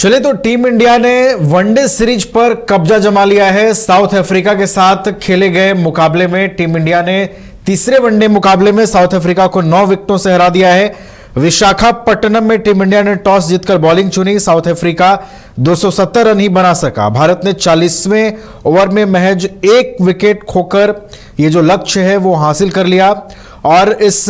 चले तो team India ने वनडे सीरीज पर कब्जा जमा लिया है। साउथ अफ्रीका के साथ खेले गए मुकाबले में टीम इंडिया ने तीसरे वनडे मुकाबले में साउथ अफ्रीका को 9 विकेटों से हरा दिया है। विशाखापट्टनम में टीम इंडिया ने टॉस जीतकर बॉलिंग चुनी। साउथ अफ्रीका 270 रन ही बना सका। भारत ने 40वें ओवर में महज 1 विकेट खोकर ये जो लक्ष्य है वो हासिल कर लिया। और इस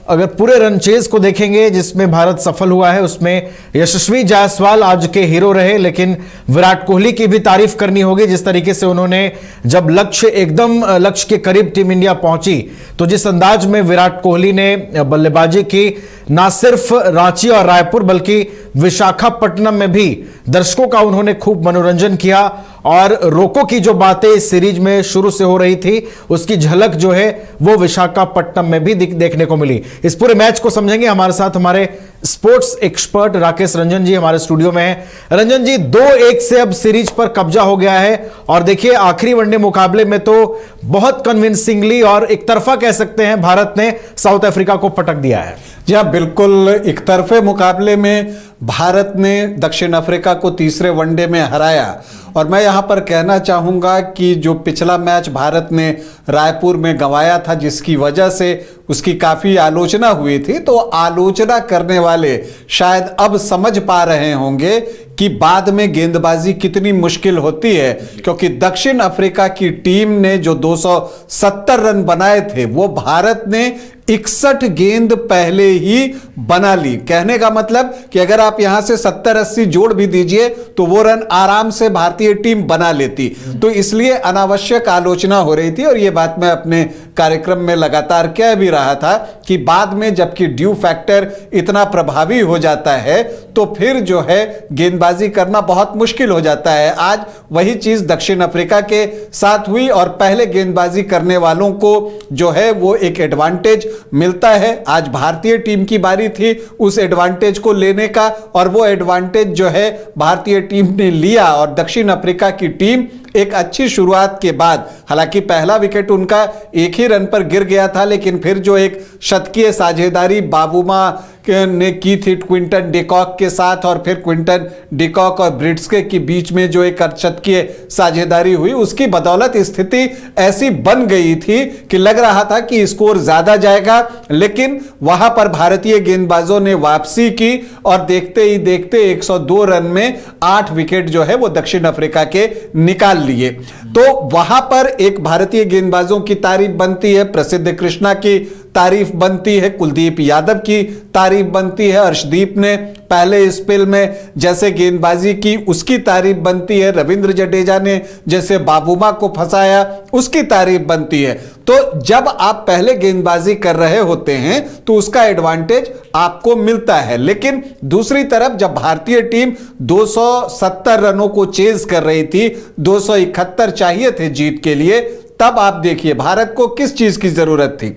अगर पूरे रन चेज को देखेंगे जिसमें भारत सफल हुआ है उसमें यशस्वी जायसवाल आज के हीरो रहे, लेकिन विराट कोहली की भी तारीफ करनी होगी। जिस तरीके से उन्होंने जब एकदम लक्ष्य के करीब टीम इंडिया पहुंची तो जिस अंदाज में विराट कोहली ने बल्लेबाजी की, ना सिर्फ रांची और रायपुर बल्कि विशाखापट्टनम में भी दर्शकों का उन्होंने खूब मनोरंजन किया। और रोको की जो बातें इस सीरीज में शुरू से हो रही थी उसकी झलक जो है वो विशाखापट्टनम में भी देखने को मिली। इस पूरे मैच को समझेंगे, हमारे साथ हमारे स्पोर्ट्स एक्सपर्ट राकेश रंजन जी हमारे स्टूडियो में हैं। रंजन जी, 2-1 से अब सीरीज पर कब्जा हो गया है और देखिए आखिरी वनडे मुकाबले में तो बहुत कन्विंसिंगली और एक तरफा कह सकते हैं भारत ने साउथ अफ्रीका को पटक दिया है। जी हाँ, बिल्कुल एक तरफे मुकाबले में भारत ने दक्षिण अफ्रीका को तीसरे वनडे में हराया। और मैं यहाँ पर कहना चाहूँगा कि जो पिछला मैच भारत ने रायपुर में गंवाया था जिसकी वजह से उसकी काफ़ी आलोचना हुई थी, तो आलोचना करने वाले शायद अब समझ पा रहे होंगे कि बाद में गेंदबाजी कितनी मुश्किल होती है, क्योंकि दक्षिण अफ्रीका की टीम ने जो 270 रन बनाए थे वो भारत ने 61 गेंद पहले ही बना ली। कहने का मतलब कि अगर आप यहां से 70-80 जोड़ भी दीजिए तो वो रन आराम से भारतीय टीम बना लेती। तो इसलिए अनावश्यक आलोचना हो रही थी और ये बात मैं अपने कार्यक्रम में लगातार कह भी रहा था कि बाद में जबकि ड्यू फैक्टर इतना प्रभावी हो जाता है तो फिर जो है गेंदबाजी करना बहुत मुश्किल हो जाता है। आज वही चीज दक्षिण अफ्रीका के साथ हुई और पहले गेंदबाजी करने वालों को जो है वो एक एडवांटेज मिलता है। आज भारतीय टीम की बारी थी उस एडवांटेज को लेने का और वो एडवांटेज जो है भारतीय टीम ने लिया। और दक्षिण अफ्रीका की टीम एक अच्छी शुरुआत के बाद, हालांकि पहला विकेट उनका 1 ही रन पर गिर गया था, लेकिन फिर जो एक शतकीय साझेदारी बाबूमा ने की थी क्विंटन डिकॉक के साथ और फिर क्विंटन डिकॉक और ब्रिट्सके के बीच में जो एक शतकीय साझेदारी हुई उसकी बदौलत स्थिति ऐसी बन गई थी कि लग रहा था कि स्कोर ज्यादा जाएगा, लेकिन वहां पर भारतीय गेंदबाजों ने वापसी की और देखते ही देखते 102 रन में 8 विकेट जो है वो दक्षिण अफ्रीका के निकाल लिए। तो वहां पर एक भारतीय गेंदबाजों की तारीफ बनती है, प्रसिद्ध कृष्णा की तारीफ बनती है, कुलदीप यादव की तारीफ बनती है, अर्शदीप ने पहले स्पेल में जैसे गेंदबाजी की उसकी तारीफ बनती है, रविंद्र जडेजा ने जैसे बाबूमा को फंसाया उसकी तारीफ बनती है। तो जब आप पहले गेंदबाजी कर रहे होते हैं तो उसका एडवांटेज आपको मिलता है, लेकिन दूसरी तरफ जब भारतीय टीम 270 रनों को चेज कर रही थी, 271 चाहिए थे जीत के लिए, तब आप देखिए भारत को किस चीज की जरूरत थी।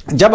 जब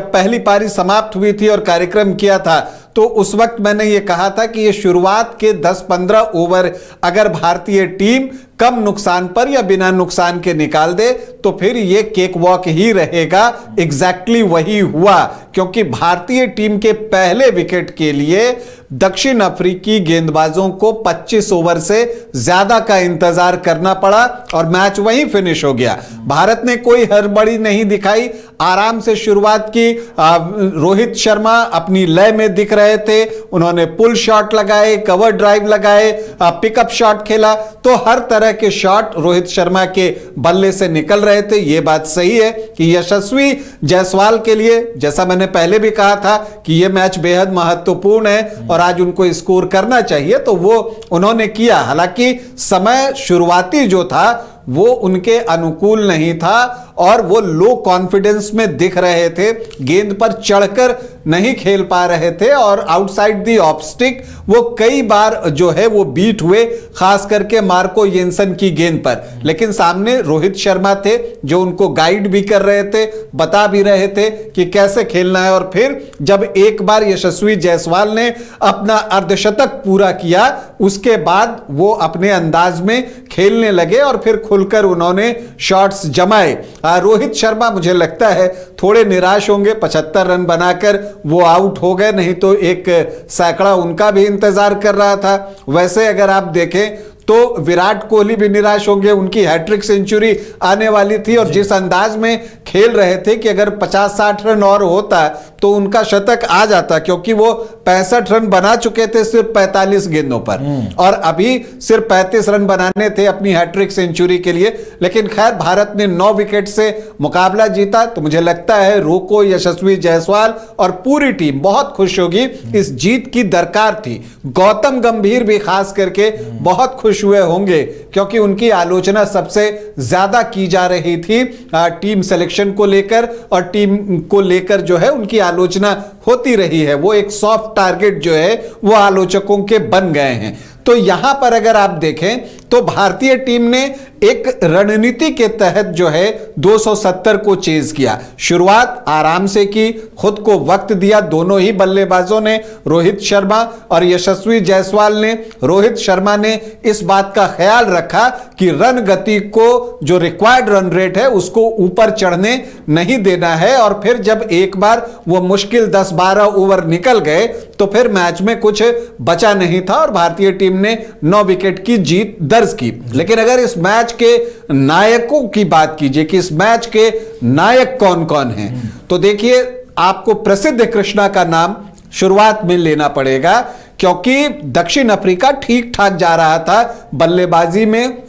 पहली पारी समाप्त हुई थी और कार्यक्रम किया था तो उस वक्त मैंने ये कहा था कि ये शुरुआत के 10-15 ओवर अगर भारतीय टीम कम नुकसान पर या बिना नुकसान के निकाल दे तो फिर ये केक वॉक ही रहेगा। एग्जैक्टली वही हुआ, क्योंकि भारतीय टीम के पहले विकेट के लिए दक्षिण अफ्रीकी गेंदबाजों को 25 ओवर से ज्यादा का इंतजार करना पड़ा और मैच वहीं फिनिश हो गया। भारत ने कोई हड़बड़ी नहीं दिखाई, आराम से शुरुआत की। रोहित शर्मा अपनी लय में दिख रहे थे, उन्होंने पुल शॉट लगाए, कवर ड्राइव लगाए, पिकअप शॉट खेला, तो हर तरह के शॉट रोहित शर्मा के बल्ले से निकल रहे थे। यह बात सही है कि यशस्वी जायसवाल के लिए, जैसा मैंने पहले भी कहा था कि यह मैच बेहद महत्वपूर्ण है और आज उनको स्कोर करना चाहिए, तो वो उन्होंने किया। हालांकि समय शुरुआती जो था वो उनके अनुकूल नहीं था और वो लो कॉन्फिडेंस में दिख रहे थे, गेंद पर चढ़कर नहीं खेल पा रहे थे और आउटसाइड दी ऑफ स्टिक वो कई बार जो है वो बीट हुए, खास करके मार्को येंसन की गेंद पर। लेकिन सामने रोहित शर्मा थे जो उनको गाइड भी कर रहे थे, बता भी रहे थे कि कैसे खेलना है। और फिर जब एक बार यशस्वी जायसवाल ने अपना अर्धशतक पूरा किया उसके बाद वो अपने अंदाज में खेलने लगे और फिर खुलकर उन्होंने शॉट्स जमाए। रोहित शर्मा मुझे लगता है थोड़े निराश होंगे, 75 रन बनाकर वो आउट हो गए, नहीं तो एक सैकड़ा उनका भी इंतजार कर रहा था। वैसे अगर आप देखें तो विराट कोहली भी निराश होंगे, उनकी हैट्रिक सेंचुरी आने वाली थी और जिस अंदाज में खेल रहे थे कि अगर 50-60 रन और होता तो उनका शतक आ जाता, क्योंकि वो 65 रन बना चुके थे सिर्फ 45 गेंदों पर और अभी सिर्फ 35 रन बनाने थे अपनी हैट्रिक सेंचुरी के लिए। लेकिन खैर भारत ने 9 विकेट से मुकाबला जीता, तो मुझे लगता है रोको, यशस्वी जायसवाल और पूरी टीम बहुत खुश होगी। इस जीत की दरकार थी। गौतम गंभीर भी खास करके बहुत खुश हुए होंगे, क्योंकि उनकी आलोचना सबसे ज्यादा की जा रही थी टीम सिलेक्शन को लेकर, और टीम को लेकर जो है उनकी आलोचना होती रही है। वो एक सॉफ्ट टारगेट जो है वो आलोचकों के बन गए हैं। तो यहां पर अगर आप देखें तो भारतीय टीम ने एक रणनीति के तहत जो है 270 को चेज किया। शुरुआत आराम से की, खुद को वक्त दिया दोनों ही बल्लेबाजों ने, रोहित शर्मा और यशस्वी जायसवाल ने। रोहित शर्मा ने इस बात का ख्याल रखा कि रन गति को, जो रिक्वायर्ड रन रेट है, उसको ऊपर चढ़ने नहीं देना है, और फिर जब एक बार वो मुश्किल 10-12 ओवर निकल गए तो फिर मैच में कुछ बचा नहीं था और भारतीय टीम ने 9 विकेट की जीत दर्ज की। लेकिन अगर इस मैच के नायकों की बात कीजिए कि इस मैच के नायक कौन कौन हैं, तो देखिए आपको प्रसिद्ध कृष्णा का नाम शुरुआत में लेना पड़ेगा, क्योंकि दक्षिण अफ्रीका ठीक ठाक जा रहा था बल्लेबाजी में।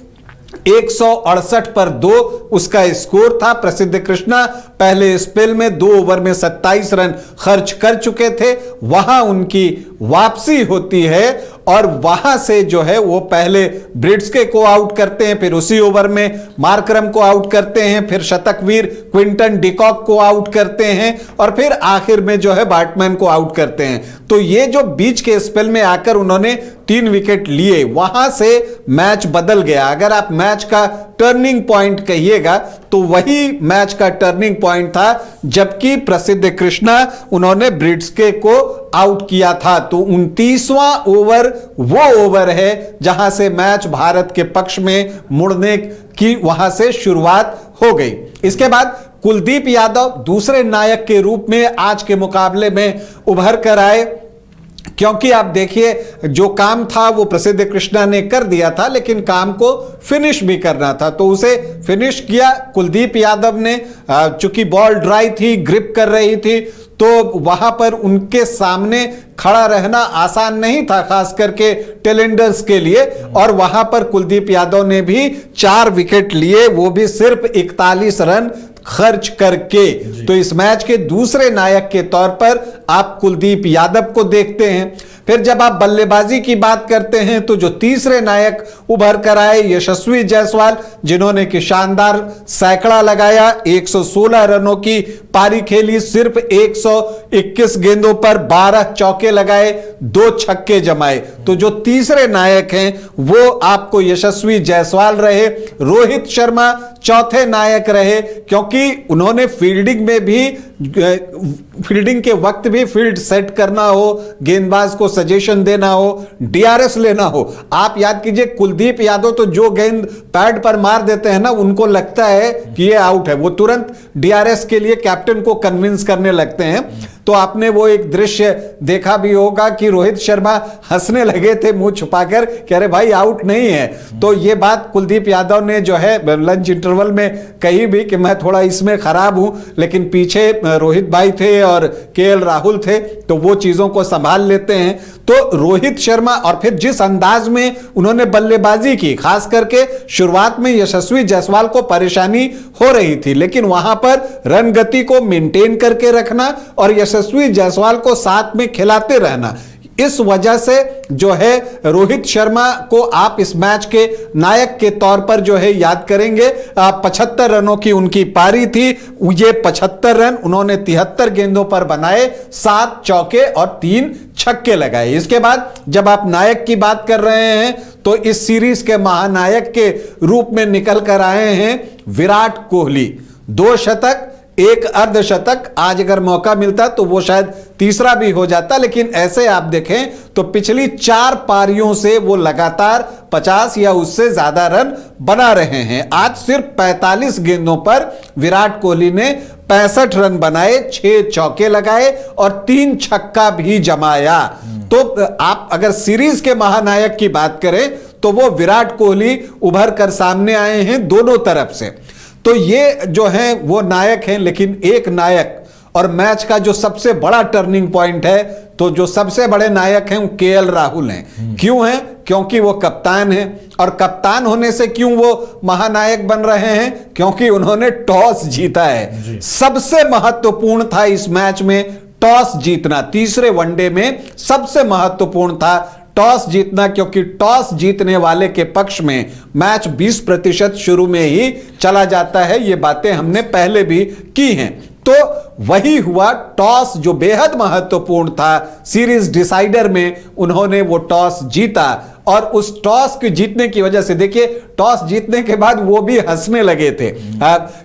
168 पर 2 उसका स्कोर था। प्रसिद्ध कृष्णा पहले स्पेल में 2 ओवर में 27 रन खर्च कर चुके थे। वहां उनकी वापसी होती है और वहां से जो है वो पहले ब्रिड्सके को आउट करते हैं, फिर उसी ओवर में मार्करम को आउट करते हैं, फिर शतकवीर क्विंटन डिकॉक को आउट करते हैं और फिर आखिर में जो है बैट्समैन को आउट करते हैं। तो ये जो बीच के स्पेल में आकर उन्होंने 3 विकेट लिए, वहां से मैच बदल गया। अगर आप मैच का टर्निंग पॉइंट कहिएगा तो वही मैच का टर्निंग पॉइंट था जबकि प्रसिद्ध कृष्णा उन्होंने ब्रिड्सके को आउट किया था। तो 29वां ओवर वो ओवर है जहां से मैच भारत के पक्ष में मुड़ने की वहां से शुरुआत हो गई। इसके बाद कुलदीप यादव दूसरे नायक के रूप में आज के मुकाबले में उभर कर आए, क्योंकि आप देखिए जो काम था वो प्रसिद्ध कृष्णा ने कर दिया था, लेकिन काम को फिनिश भी करना था, तो उसे फिनिश किया कुलदीप यादव ने। चूंकि बॉल ड्राई थी, ग्रिप कर रही थी, तो वहां पर उनके सामने खड़ा रहना आसान नहीं था, खास करके टेलेंडर्स के लिए। और वहां पर कुलदीप यादव ने भी 4 विकेट लिए, वो भी सिर्फ 41 रन खर्च करके। तो इस मैच के दूसरे नायक के तौर पर आप कुलदीप यादव को देखते हैं। फिर जब आप बल्लेबाजी की बात करते हैं तो जो तीसरे नायक उभर कर आए, यशस्वी जायसवाल, जिन्होंने कि शानदार सैकड़ा लगाया, 116 रनों की पारी खेली, सिर्फ 121 गेंदों पर 12 चौके लगाए, 2 छक्के जमाए। तो जो तीसरे नायक हैं वो आपको यशस्वी जायसवाल रहे। रोहित शर्मा चौथे नायक रहे, क्योंकि उन्होंने फील्डिंग में भी, फील्डिंग के वक्त भी फील्ड सेट करना हो, गेंदबाज को सजेशन देना हो, डीआरएस लेना हो। आप याद कीजिए कुलदीप यादव तो जो गेंद पैड पर मार देते हैं ना, उनको लगता है कि ये आउट है, वो तुरंत डीआरएस के लिए कैप्टन को कन्विंस करने लगते हैं। तो आपने वो एक दृश्य देखा भी होगा कि रोहित शर्मा हंसने लगे थे मुंह छुपाकर कि अरे भाई आउट नहीं है। तो ये बात कुलदीप यादव ने जो है लंच इंटरवल में कही भी कि मैं थोड़ा इसमें खराब हूं, लेकिन पीछे रोहित भाई थे और केएल राहुल थे, तो वो चीजों को संभाल लेते हैं। तो रोहित शर्मा, और फिर जिस अंदाज में उन्होंने बल्लेबाजी की, खास करके शुरुआत में यशस्वी जायसवाल को परेशानी हो रही थी, लेकिन वहां पर रन गति को मेंटेन करके रखना और यशस्वी जायसवाल को साथ में खिलाते रहना, इस वजह से जो है रोहित शर्मा को आप इस मैच के नायक के तौर पर जो है याद करेंगे। 75 रनों की उनकी पारी थी, ये 75 रन उन्होंने 73 गेंदों पर बनाए, 7 चौके और 3 छक्के लगाए। इसके बाद जब आप नायक की बात कर रहे हैं तो इस सीरीज के महानायक के रूप में निकल कर आए हैं विराट कोहली। 2 शतक, एक अर्धशतक आज अगर मौका मिलता तो वो शायद तीसरा भी हो जाता, लेकिन ऐसे आप देखें तो पिछली 4 पारियों से वो लगातार 50 या उससे ज्यादा रन बना रहे हैं। आज सिर्फ 45 गेंदों पर विराट कोहली ने 65 रन बनाए, 6 चौके लगाए और 3 छक्का भी जमाया। तो आप अगर सीरीज के महानायक की बात करें तो वो विराट कोहली उभर कर सामने आए हैं दोनों तरफ से। तो ये जो है वो नायक हैं, लेकिन एक नायक और मैच का जो सबसे बड़ा टर्निंग पॉइंट है, तो जो सबसे बड़े नायक हैं वो केएल राहुल हैं। क्यों हैं? क्योंकि वो कप्तान हैं, और कप्तान होने से क्यों वो महानायक बन रहे हैं? क्योंकि उन्होंने टॉस जीता है। सबसे महत्वपूर्ण था इस मैच में टॉस जीतना। तीसरे वनडे में सबसे महत्वपूर्ण था टॉस जीतना, क्योंकि टॉस जीतने वाले के पक्ष में मैच 20% शुरू में ही चला जाता है। ये बातें हमने पहले भी की हैं। तो वही हुआ, टॉस जो बेहद महत्वपूर्ण था सीरीज डिसाइडर में, उन्होंने वो टॉस जीता। और उस टॉस के जीतने की वजह से देखिए, टॉस जीतने के बाद वो भी हंसने लगे थे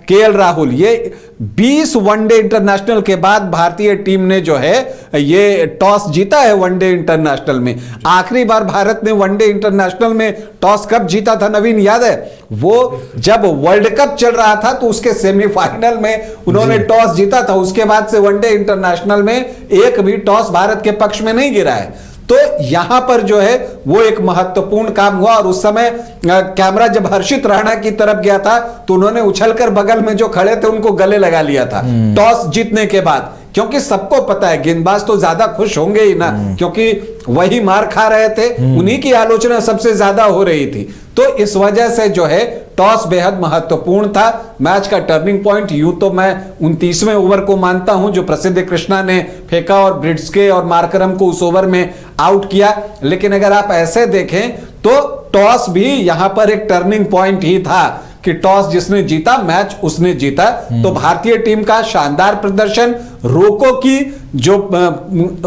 केएल राहुल। ये 20 वनडे इंटरनेशनल के बाद भारतीय टीम ने जो है ये टॉस जीता है वनडे इंटरनेशनल में। आखिरी बार भारत ने वनडे इंटरनेशनल में टॉस कब जीता था नवीन, याद है? वो जब वर्ल्ड कप चल रहा था तो उसके सेमीफाइनल में उन्होंने टॉस जीता था। उसके बाद से वनडे इंटरनेशनल में एक भी टॉस भारत के पक्ष में नहीं गिरा है। तो यहां पर जो है वो एक महत्वपूर्ण काम हुआ। और उस समय कैमरा जब हर्षित राणा की तरफ गया था तो उन्होंने उछलकर बगल में जो खड़े थे उनको गले लगा लिया था टॉस जीतने के बाद, क्योंकि सबको पता है गेंदबाज तो ज्यादा खुश होंगे ही ना, क्योंकि वही मार खा रहे थे, उन्हीं की आलोचना सबसे ज्यादा हो रही थी। तो इस वजह से जो है टॉस बेहद महत्वपूर्ण था, मैच का टर्निंग पॉइंट। यूं तो मैं 29वें ओवर को मानता हूं जो प्रसिद्ध कृष्णा ने फेंका और ब्रिड्सके और मार्करम को उस ओवर में आउट किया, लेकिन अगर आप ऐसे देखें तो टॉस भी यहां पर एक टर्निंग पॉइंट ही था कि टॉस जिसने जीता मैच उसने जीता। तो भारतीय टीम का शानदार प्रदर्शन, रोको की जो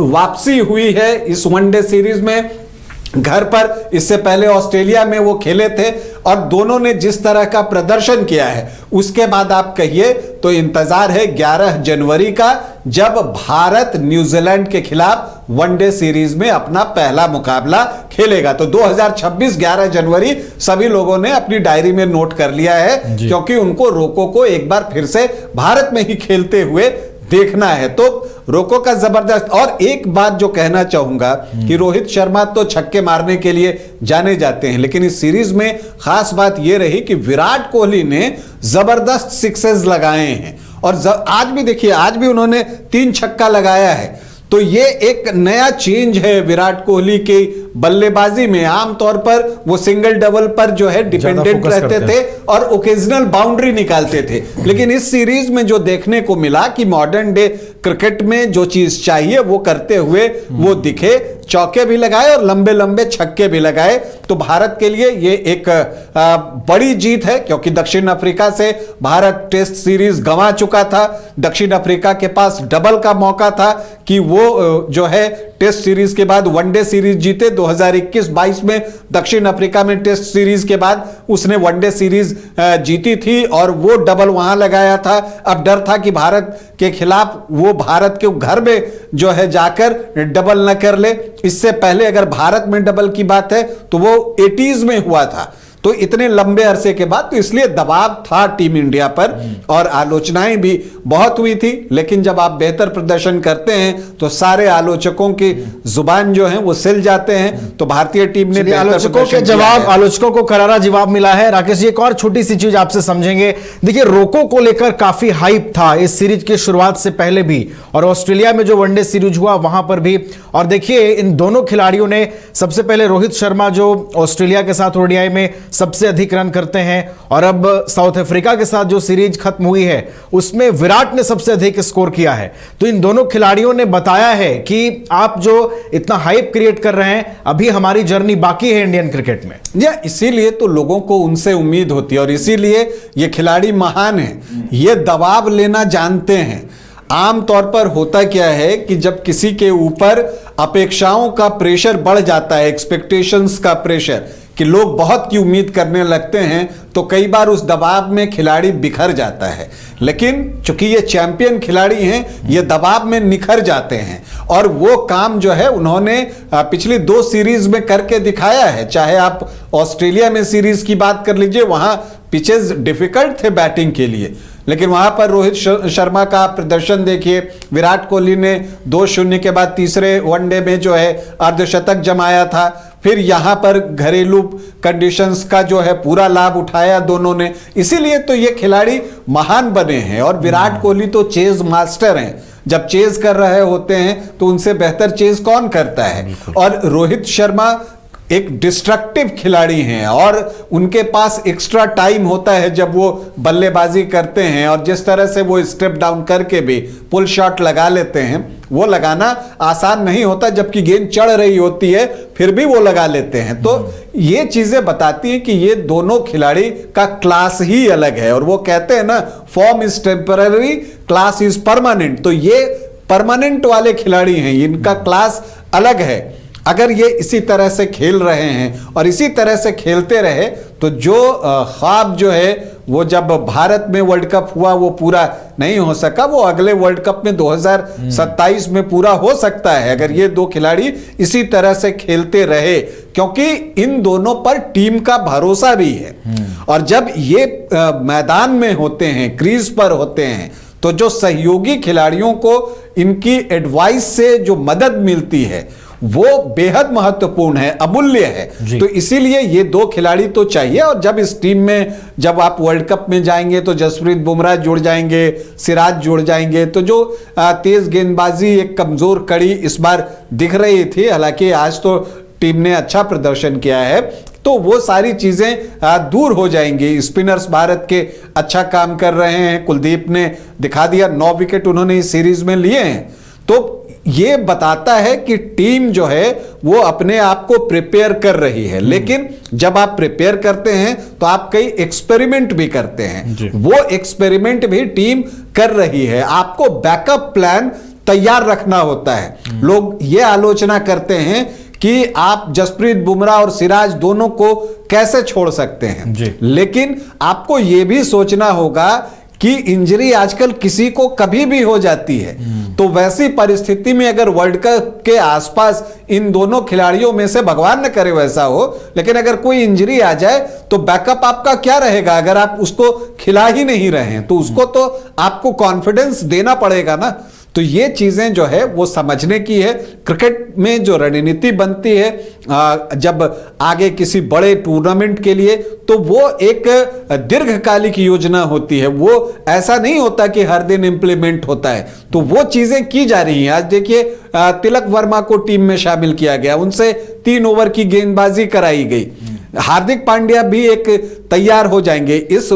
वापसी हुई है इस वनडे सीरीज में घर पर, इससे पहले ऑस्ट्रेलिया में वो खेले थे, और दोनों ने जिस तरह का प्रदर्शन किया है उसके बाद आप कहिए तो इंतजार है 11 जनवरी का, जब भारत न्यूजीलैंड के खिलाफ वनडे सीरीज में अपना पहला मुकाबला खेलेगा। तो 2026 11 जनवरी सभी लोगों ने अपनी डायरी में नोट कर लिया है, क्योंकि उनको रोको को एक बार फिर से भारत में ही खेलते हुए देखना है। तो रोको का जबरदस्त। और एक बात जो कहना चाहूंगा कि रोहित शर्मा तो छक्के मारने के लिए जाने जाते हैं, लेकिन इस सीरीज में खास बात यह रही कि विराट कोहली ने जबरदस्त सिक्सेस लगाए हैं। और आज भी देखिए, आज भी उन्होंने 3 छक्का लगाया है। तो ये एक नया चेंज है विराट कोहली की बल्लेबाजी में। आमतौर पर वो सिंगल डबल पर जो है डिपेंडेंट रहते थे और ओकेजनल बाउंड्री निकालते थे, लेकिन इस सीरीज में जो देखने को मिला कि मॉडर्न डे क्रिकेट में जो चीज चाहिए वो करते हुए वो दिखे, चौके भी लगाए और लंबे लंबे छक्के भी लगाए। तो भारत के लिए ये एक बड़ी जीत है, क्योंकि दक्षिण अफ्रीका से भारत टेस्ट सीरीज गंवा चुका था। दक्षिण अफ्रीका के पास डबल का मौका था कि वो जो है टेस्ट सीरीज के बाद वनडे सीरीज जीते। 2021-22 में दक्षिण अफ्रीका में टेस्ट सीरीज के बाद उसने वनडे सीरीज जीती थी और वो डबल वहां लगाया था। अब डर था कि भारत के खिलाफ वो भारत के घर में जो है जाकर डबल न कर ले। इससे पहले अगर भारत में डबल की बात है तो वो 80s में हुआ था। तो इतने लंबे अरसे के बाद, तो इसलिए दबाव था टीम इंडिया पर और आलोचनाएं भी बहुत हुई थी। लेकिन जब आप बेहतर प्रदर्शन करते हैं तो सारे आलोचकों की जुबान जो है वो सिल जाते हैं। तो भारतीय टीम ने आलोचकों के जवाब, आलोचकों को करारा जवाब मिला है। राकेश जी, एक और छोटी सी चीज आपसे समझेंगे। देखिए, रोको को लेकर काफी हाइप था इस सीरीज की शुरुआत से पहले भी, और ऑस्ट्रेलिया में जो वनडे सीरीज हुआ वहां पर भी। और देखिए, इन दोनों खिलाड़ियों ने, सबसे पहले रोहित शर्मा जो ऑस्ट्रेलिया के साथ ओडीआई में सबसे अधिक रन करते हैं, और अब साउथ अफ्रीका के साथ जो सीरीज खत्म हुई है उसमें विराट ने सबसे अधिक स्कोर किया है। तो इन दोनों खिलाड़ियों ने बताया है कि आप जो इतना हाइप क्रिएट कर रहे हैं, अभी हमारी जर्नी बाकी है इंडियन क्रिकेट में। इसीलिए तो लोगों को उनसे उम्मीद होती है और इसीलिए ये खिलाड़ी महान है, ये दबाव लेना जानते हैं। आमतौर पर होता क्या है कि जब किसी के ऊपर अपेक्षाओं का प्रेशर बढ़ जाता है, एक्सपेक्टेशंस का प्रेशर, कि लोग बहुत की उम्मीद करने लगते हैं तो कई बार उस दबाव में खिलाड़ी बिखर जाता है, लेकिन चूंकि ये चैंपियन खिलाड़ी हैं, ये दबाव में निखर जाते हैं और वो काम जो है उन्होंने पिछली 2 सीरीज में करके दिखाया है। चाहे आप ऑस्ट्रेलिया में सीरीज की बात कर लीजिए, वहां पिचेस डिफिकल्ट थे बैटिंग के लिए, लेकिन वहां पर रोहित शर्मा का प्रदर्शन देखिए। विराट कोहली ने 2-0 के बाद तीसरे वनडे में जो है अर्धशतक जमाया था। फिर यहां पर घरेलू कंडीशंस का जो है पूरा लाभ उठाया दोनों ने, इसीलिए तो ये खिलाड़ी महान बने हैं। और विराट कोहली तो चेज मास्टर हैं, जब चेज कर रहे होते हैं तो उनसे बेहतर चेज कौन करता है। और रोहित शर्मा एक डिस्ट्रक्टिव खिलाड़ी हैं और उनके पास एक्स्ट्रा टाइम होता है जब वो बल्लेबाजी करते हैं, और जिस तरह से वो स्टेप डाउन करके भी पुल शॉट लगा लेते हैं, वो लगाना आसान नहीं होता, जबकि गेंद चढ़ रही होती है फिर भी वो लगा लेते हैं। तो ये चीजें बताती हैं कि ये दोनों खिलाड़ी का क्लास ही अलग है। और वो कहते हैं ना, form is temporary, class is permanent. तो ये परमानेंट वाले खिलाड़ी हैं, इनका क्लास अलग है। अगर ये इसी तरह से खेल रहे हैं और इसी तरह से खेलते रहे तो जो ख्वाब जो है वो जब भारत में वर्ल्ड कप हुआ वो पूरा नहीं हो सका, वो अगले वर्ल्ड कप में 2027 में पूरा हो सकता है, अगर ये 2 खिलाड़ी इसी तरह से खेलते रहे, क्योंकि इन दोनों पर टीम का भरोसा भी है। और जब ये मैदान में होते हैं, क्रीज पर होते हैं, तो जो सहयोगी खिलाड़ियों को इनकी एडवाइस से जो मदद मिलती है वो बेहद महत्वपूर्ण है, अमूल्य है। तो इसीलिए ये 2 खिलाड़ी तो चाहिए। और जब इस टीम में जब आप वर्ल्ड कप में जाएंगे तो जसप्रीत बुमराह जुड़ जाएंगे, सिराज जुड़ जाएंगे, तो जो तेज गेंदबाजी एक कमजोर कड़ी इस बार दिख रही थी, हालांकि आज तो टीम ने अच्छा प्रदर्शन किया है, तो वो सारी चीजें दूर हो जाएंगी। स्पिनर्स भारत के अच्छा काम कर रहे हैं, कुलदीप ने दिखा दिया, 9 विकेट उन्होंने इस सीरीज में लिए हैं। तो ये बताता है कि टीम जो है वो अपने आप को प्रिपेयर कर रही है। लेकिन जब आप प्रिपेयर करते हैं तो आप कई एक्सपेरिमेंट भी करते हैं, वो एक्सपेरिमेंट भी टीम कर रही है। आपको बैकअप प्लान तैयार रखना होता है। लोग ये आलोचना करते हैं कि आप जसप्रीत बुमराह और सिराज दोनों को कैसे छोड़ सकते हैं, लेकिन आपको यह भी सोचना होगा कि इंजरी आजकल किसी को कभी भी हो जाती है। तो वैसी परिस्थिति में अगर वर्ल्ड कप के आसपास इन दोनों खिलाड़ियों में से, भगवान न करे वैसा हो, लेकिन अगर कोई इंजरी आ जाए तो बैकअप आपका क्या रहेगा। अगर आप उसको खिला ही नहीं रहे हैं तो उसको तो आपको कॉन्फिडेंस देना पड़ेगा ना। तो ये चीजें जो है वो समझने की है। क्रिकेट में जो रणनीति बनती है जब आगे किसी बड़े टूर्नामेंट के लिए, तो वो एक दीर्घकालिक योजना होती है, वो ऐसा नहीं होता कि हर दिन इंप्लीमेंट होता है। तो वो चीजें की जा रही हैं। आज देखिए तिलक वर्मा को टीम में शामिल किया गया, उनसे 3 ओवर की गेंदबाजी कराई गई। हार्दिक पांड्या भी एक तैयार हो जाएंगे। इस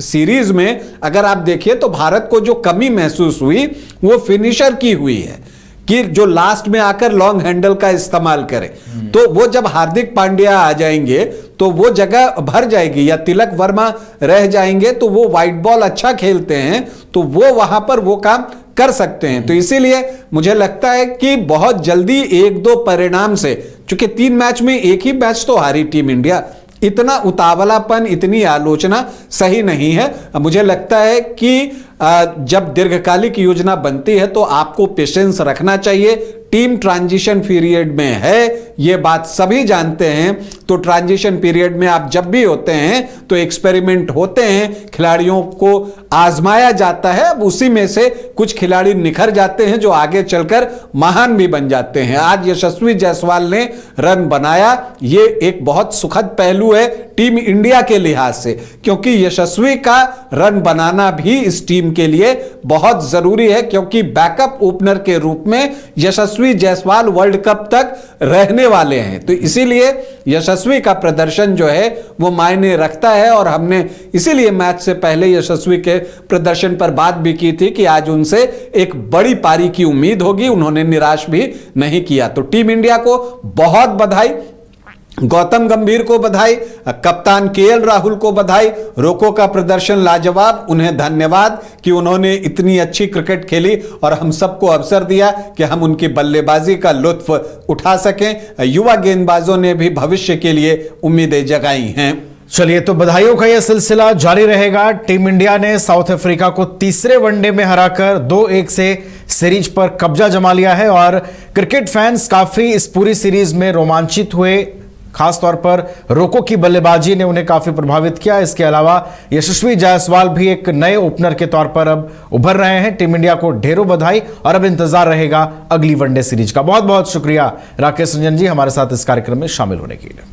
सीरीज में अगर आप देखिए तो भारत को जो कमी महसूस हुई वो फिनिशर की हुई है, कि जो लास्ट में आकर लॉन्ग हैंडल का इस्तेमाल करे। तो वो जब हार्दिक पांड्या आ जाएंगे तो वो जगह भर जाएगी, या तिलक वर्मा रह जाएंगे तो वो वाइट बॉल अच्छा खेलते हैं, तो वो वहां पर वो काम कर सकते हैं। तो इसीलिए मुझे लगता है कि बहुत जल्दी 1-2 परिणाम से, चूंकि 3 मैच में एक ही मैच तो हारी टीम इंडिया, इतना उतावलापन, इतनी आलोचना सही नहीं है। मुझे लगता है कि जब दीर्घकालिक योजना बनती है तो आपको पेशेंस रखना चाहिए। टीम ट्रांजिशन पीरियड में है, ये बात सभी जानते हैं। तो ट्रांजिशन पीरियड में आप जब भी होते हैं तो एक्सपेरिमेंट होते हैं, खिलाड़ियों को आजमाया जाता है। अब उसी में से कुछ खिलाड़ी निखर जाते हैं जो आगे चलकर महान भी बन जाते हैं। आज यशस्वी जायसवाल ने रन बनाया, ये एक बहुत सुखद पहलू है टीम इंडिया के लिहाज से, क्योंकि यशस्वी का रन बनाना भी इस टीम के लिए बहुत जरूरी है, क्योंकि बैकअप ओपनर के रूप में यशस्वी जायसवाल वर्ल्ड कप तक रहने वाले हैं। तो इसीलिए यशस्वी का प्रदर्शन जो है वो मायने रखता है। और हमने इसीलिए मैच से पहले यशस्वी के प्रदर्शन पर बात भी की थी कि आज उनसे एक बड़ी पारी की उम्मीद होगी, उन्होंने निराश भी नहीं किया। तो टीम इंडिया को बहुत बधाई। गौतम गंभीर को बधाई, कप्तान केएल राहुल को बधाई। रोको का प्रदर्शन लाजवाब, उन्हें धन्यवाद कि उन्होंने इतनी अच्छी क्रिकेट खेली और हम सबको अवसर दिया कि हम उनकी बल्लेबाजी का लुत्फ उठा सकें। युवा गेंदबाजों ने भी भविष्य के लिए उम्मीदें जगाई हैं। चलिए, तो बधाइयों का यह सिलसिला जारी रहेगा। टीम इंडिया ने साउथ अफ्रीका को तीसरे वनडे में हराकर 2-1 से सीरीज पर कब्जा जमा लिया है और क्रिकेट फैंस काफी इस पूरी सीरीज में रोमांचित हुए। खासतौर पर रोको की बल्लेबाजी ने उन्हें काफी प्रभावित किया। इसके अलावा यशस्वी जायसवाल भी एक नए ओपनर के तौर पर अब उभर रहे हैं। टीम इंडिया को ढेरों बधाई और अब इंतजार रहेगा अगली वनडे सीरीज का। बहुत बहुत शुक्रिया राकेश रंजन जी हमारे साथ इस कार्यक्रम में शामिल होने के लिए।